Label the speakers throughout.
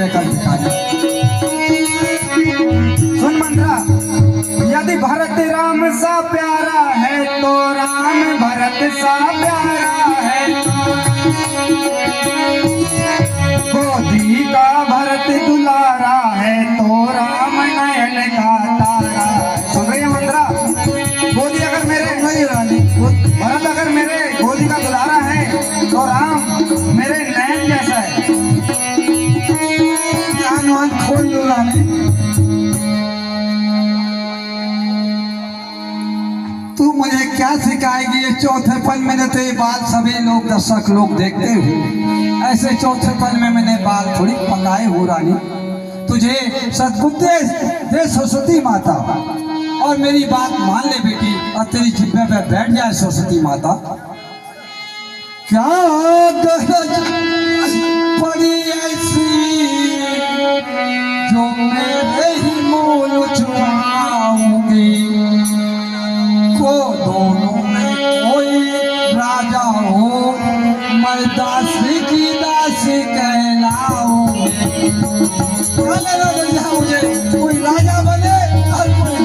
Speaker 1: तेरे कल ठिकाने। सुन मंत्रा, यदि भरत राम सा प्यारा है तो राम भरत सा प्यारा है। गोदी का भरत दुलारा है तो राम नयन का तारा। सुन रही है मंत्रा? गोदी अगर मेरे नहीं रानी, भरत अगर मेरे गोदी का दुलारा है तो राम मेरे नयन जैसा है। ज्ञानवान खोल लो रानी। तू मुझे क्या सिखाएगी? ये चौथे पल मैंने तो ये बात सभी लोग दर्शक लोग देखते हुए, ऐसे चौथे पल में मैंने बाल थोड़ी पकाए हो रानी। तुझे सद्बुद्धि दे सरस्वती माता, और मेरी बात मान ले बेटी, और तेरी जिब्बे पे बैठ जाए सरस्वती माता। क्या गरज पड़ी ऐसी जो मेरे ही मूल छुआऊंगी। को दोनों में कोई राजा हो, मैं दासी की दासी कहलाऊंगी। मुझे कोई राजा बने और कोई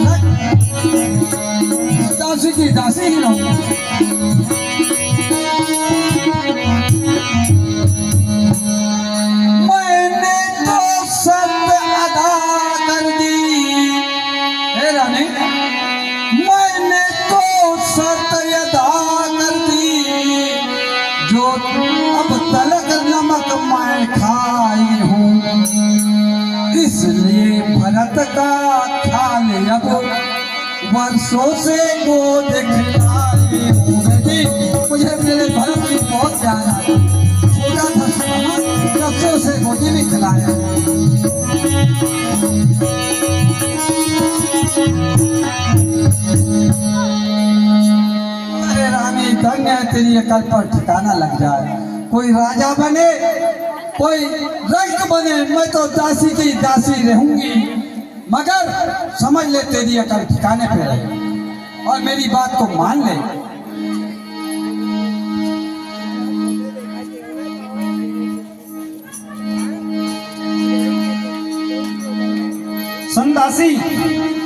Speaker 1: दासी की दासी ही रहूंगी। मैंने तो सत्य अदा कर दी, हे रानी, मैंने तो सत्य अदा कर दी, जो अब तलक नमक मैं खाई हूँ। इसलिए भरत का ख्याल अब वर्षों से गोद खिलाई हूँ। बेटी, मुझे मेरे भरत की बहुत प्यार आई। छोटा था रक्षों से गोदी भी खिलाया। अरे रानी, धन्य है तेरी अकल पर ठिकाना लग जाए। कोई राजा बने, कोई रंग बने, मैं तो दासी की दासी रहूंगी। मगर समझ ले तेरी अकल ठिकाने पे रहे, और मेरी बात को मान ले। संदासी,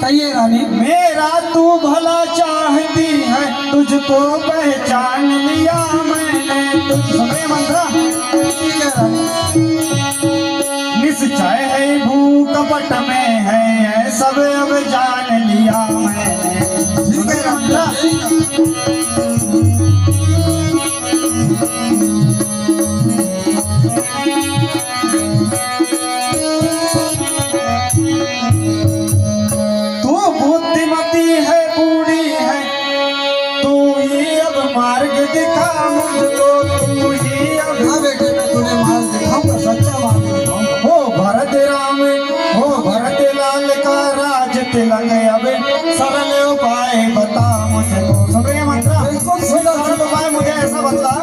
Speaker 1: कहिए रानी। मेरा तू भला चाहती है, तुझको पहचान लिया मैंने। सुने मंत्रा? ठीक है रानी। निश्चय है भूकपट में है, सब अब जान लिया मैंने। ठीक है मंत्रा? बुद्धिमती है, बूढ़ी है, तू ही अब मार्ग दिखा मुझको। तू ही अब बेटे, मैं तुझे मार्ग दिखाऊंगा, सच्चा मार्ग दिखाऊंगा। हो भरत राम, हो भरत लाल का राज तिलक, अब सरल उपाय बता मुझको। सुनिए मंत्रा, बिल्कुल सरल उपाय मुझे ऐसा बता,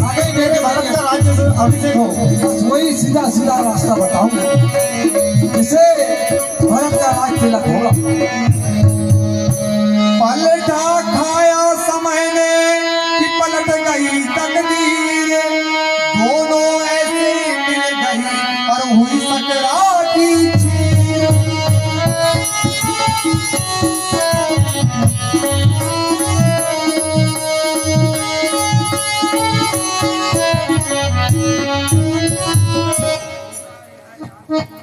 Speaker 1: आगे मेरे भरत का राज्य अभिषेक हो, बस वही सीधा सीधा रास्ता बताऊंगा, जिसे भरत का राज तिलक होगा। पलटा खाया समय ने कि पलट गई तकदीर, दोनों ऐसे मिल गई पर हुई सकरात की चीर।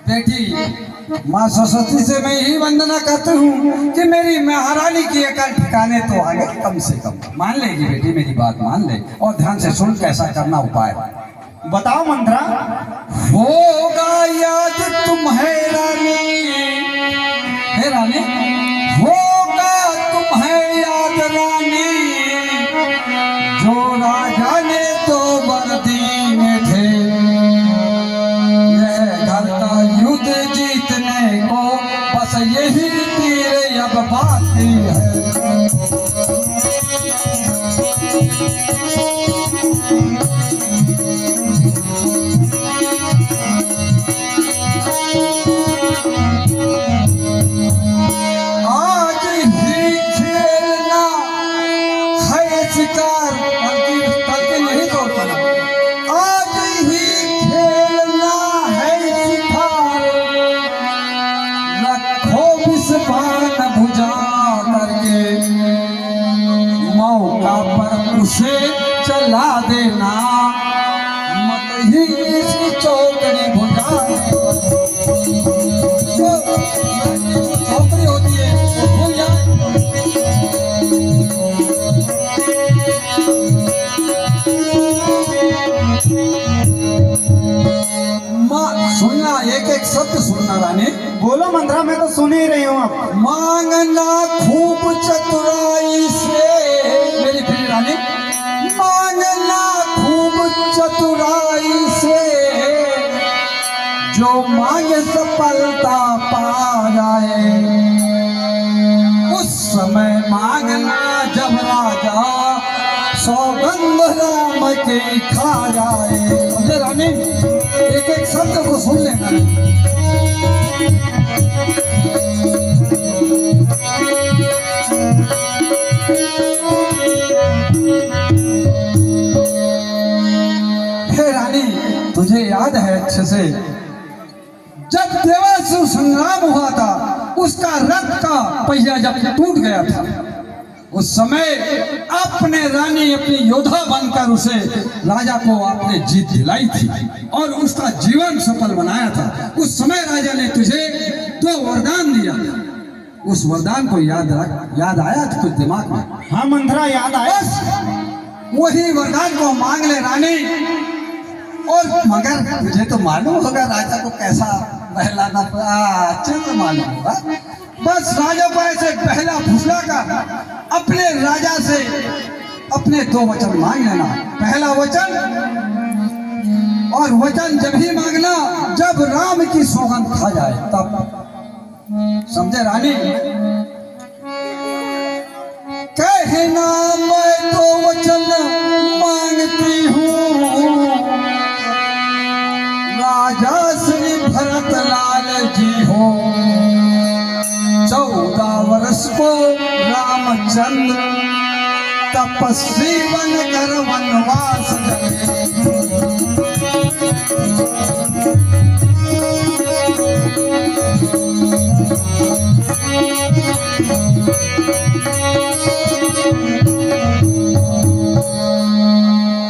Speaker 1: बेटी, माँ सरस्वती से मैं यही वंदना करती हूँ कि मेरी महारानी की अकल ठिकाने तो आ गई। कम से कम मान लेगी बेटी, मेरी बात मान ले, और ध्यान से सुन कैसा करना उपाय। बताओ मंत्रा। होगा याद तुम्हें रानी, हे रानी, होगा तुम्हें याद रानी, जो राजा ने तो वर्दी में थे। युद्ध जीतने को बस यही तीर अब बाकी है। आज ही खेलना है शिकार, कल के नहीं छोड़ना। आज ही खेलना है शिकार,
Speaker 2: से चला देना, मत ही इसकी चौकड़ी भुजा। चौकड़ी होती है वो भूल जाए। सुनना, एक एक शब्द सुनना रानी।
Speaker 1: बोलो मंत्रा, मैं तो सुन ही रही हूँ अब।
Speaker 2: मांगना खूब चतुराई से, मेरी प्रिय रानी, मांगना खूब चतुराई से, जो मांगे सफलता पा जाए। उस समय मांगना जब राजा सौगंध राम के खा जाए। समझे रानी, एक एक शब्द को सुन लेना। हे रानी, तुझे याद है अच्छे से, जब देवासुर संग्राम हुआ था, उसका रथ का पहिया जब टूट गया था, उस समय अपने रानी अपनी योद्धा बनकर उसे राजा को आपने जीत दिलाई थी और उसका जीवन सफल बनाया था। उस समय राजा ने तुझे 2 वरदान दिया था। उस वरदान को याद आया तो कुछ दिमाग में?
Speaker 1: हाँ मंत्रा, याद आया।
Speaker 2: वही वरदान को मांग ले रानी। और मगर तुझे तो मालूम होगा राजा को कैसा बहलाना, अच्छे से मालूम होगा। बस राजा को ऐसे पहला फुसला कर अपने राजा से अपने 2 वचन मांग लेना। पहला वचन, और वचन जब ही मांगना जब राम की सौगंध खा जाए तब। समझे रानी? कहना मैं 2 वचन मांगती हूँ, राजा श्री भरत लाल जी हो। 14 वर्ष को रामचंद्र तपस्वी बनकर वनवास गए।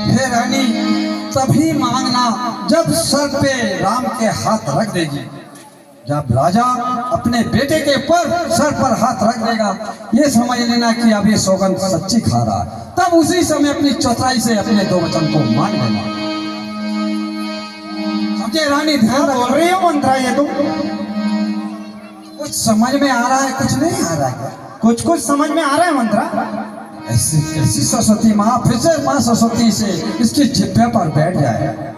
Speaker 2: हे रानी, तभी मांगना जब सर पे राम के हाथ रख देगी। जब राजा अपने बेटे के सर पर हाथ रख देगा, ये समझ लेना कि अब ये सौगंध सच्ची खा रहा है। तब उसी समय अपनी चतुराई से अपने 2 वचन को मान लेना। समझे रानी? ध्यान
Speaker 1: बोल रही हो मंत्रा, ये तुम
Speaker 2: कुछ समझ में आ रहा है, कुछ नहीं आ रहा है?
Speaker 1: कुछ कुछ समझ में आ रहा है मंत्रा।
Speaker 2: ऐसी कैसी सरस्वती माँ, फिर से माँ सरस्वती से इसकी जिब्बे पर बैठ जाए।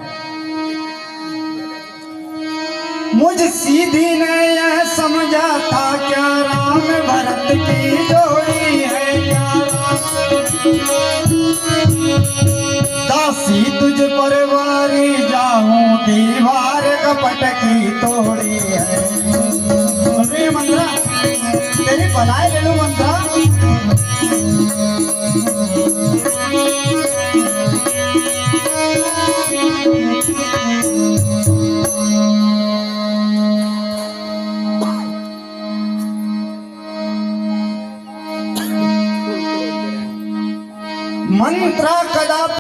Speaker 1: मुझ सीधी ने यह समझा था, क्या राम भरत की जोड़ी है क्या? दासी तुझ पर